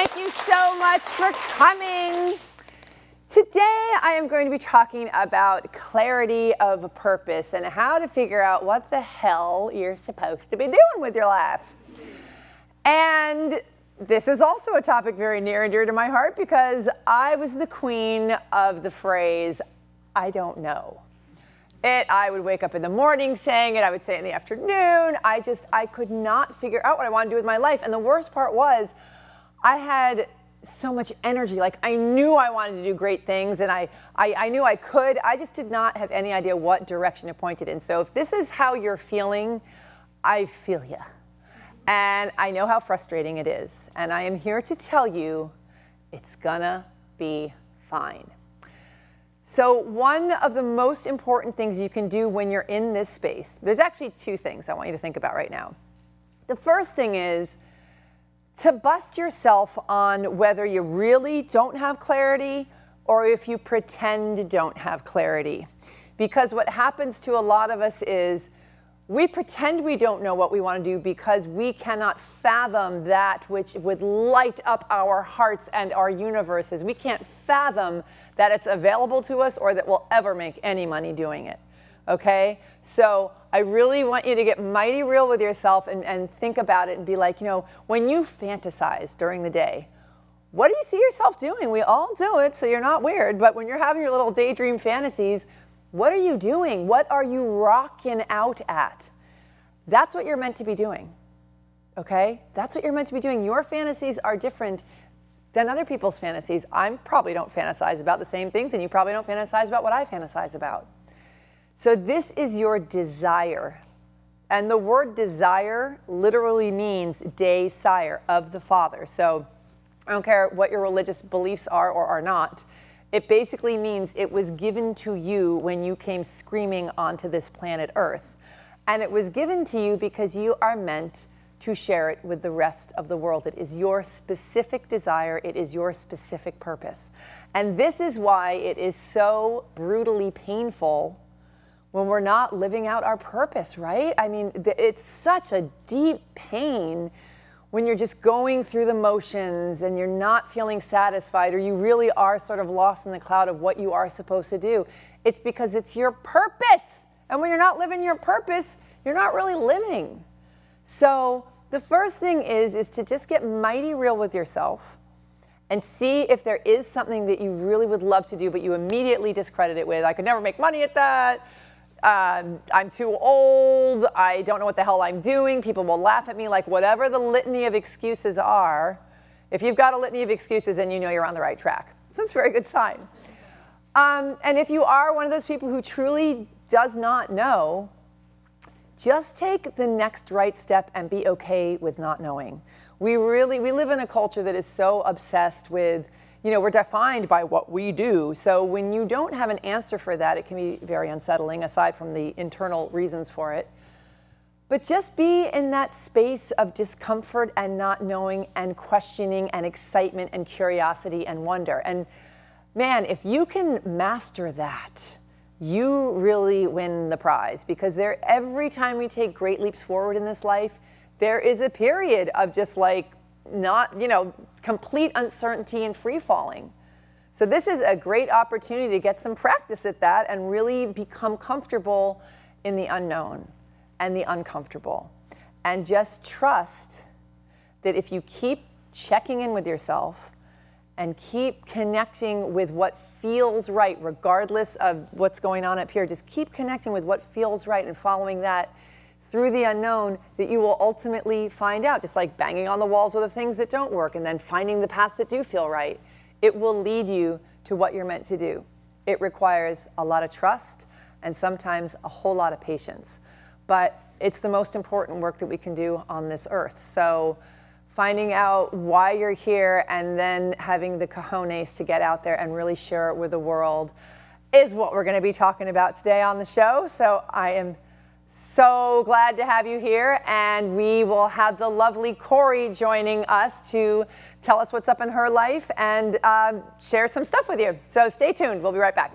Thank you so much for coming. Today I am going to be talking about clarity of purpose and how to figure out what the hell you're supposed to be doing with your life. And this is also a topic very near and dear to my heart because I was the queen of the phrase, I don't know. I would wake up in the morning saying it, I would say it in the afternoon. I could not figure out what I wanted to do with my life. And the worst part was I had so much energy. Like I knew I wanted to do great things and I knew I could. I just did not have any idea what direction to point it in. So if this is how you're feeling, I feel you. And I know how frustrating it is. And I am here to tell you it's gonna be fine. So one of the most important things you can do when you're in this space, there's actually two things I want you to think about right now. The first thing is to bust yourself on whether you really don't have clarity or if you pretend you don't have clarity. Because what happens to a lot of us is we pretend we don't know what we want to do because we cannot fathom that which would light up our hearts and our universes. We can't fathom that it's available to us or that we'll ever make any money doing it. Okay? So I really want you to get mighty real with yourself and think about it and be like, you know, when you fantasize during the day, what do you see yourself doing? We all do it, so you're not weird. But when you're having your little daydream fantasies, what are you doing? What are you rocking out at? That's what you're meant to be doing, okay? That's what you're meant to be doing. Your fantasies are different than other people's fantasies. I probably don't fantasize about the same things, and you probably don't fantasize about what I fantasize about. So this is your desire. And the word desire literally means desire of the Father. So I don't care what your religious beliefs are or are not. It basically means it was given to you when you came screaming onto this planet Earth. And it was given to you because you are meant to share it with the rest of the world. It is your specific desire. It is your specific purpose. And this is why it is so brutally painful when we're not living out our purpose, right? I mean, it's such a deep pain when you're just going through the motions and you're not feeling satisfied or you really are sort of lost in the cloud of what you are supposed to do. It's because it's your purpose. And when you're not living your purpose, you're not really living. So the first thing is to just get mighty real with yourself and see if there is something that you really would love to do, but you immediately discredit it with, I could never make money at that. I'm too old, I don't know what the hell I'm doing, people will laugh at me, like whatever the litany of excuses are. If you've got a litany of excuses, then you know you're on the right track. So it's a very good sign. And if you are one of those people who truly does not know, just take the next right step and be okay with not knowing. We live in a culture that is so obsessed with, you know, we're defined by what we do. So when you don't have an answer for that, it can be very unsettling, aside from the internal reasons for it. But just be in that space of discomfort and not knowing and questioning and excitement and curiosity and wonder. And man, if you can master that, you really win the prize, because every time we take great leaps forward in this life, there is a period of just like not, you know, complete uncertainty and free falling. So this is a great opportunity to get some practice at that and really become comfortable in the unknown and the uncomfortable. And just trust that if you keep checking in with yourself and keep connecting with what feels right, regardless of what's going on up here, just keep connecting with what feels right and following that through the unknown, that you will ultimately find out, just like banging on the walls of the things that don't work and then finding the paths that do feel right. It will lead you to what you're meant to do. It requires a lot of trust and sometimes a whole lot of patience. But it's the most important work that we can do on this earth. So finding out why you're here and then having the cojones to get out there and really share it with the world is what we're going to be talking about today on the show. So I am so glad to have you here, and we will have the lovely Corey joining us to tell us what's up in her life and share some stuff with you. So stay tuned. We'll be right back.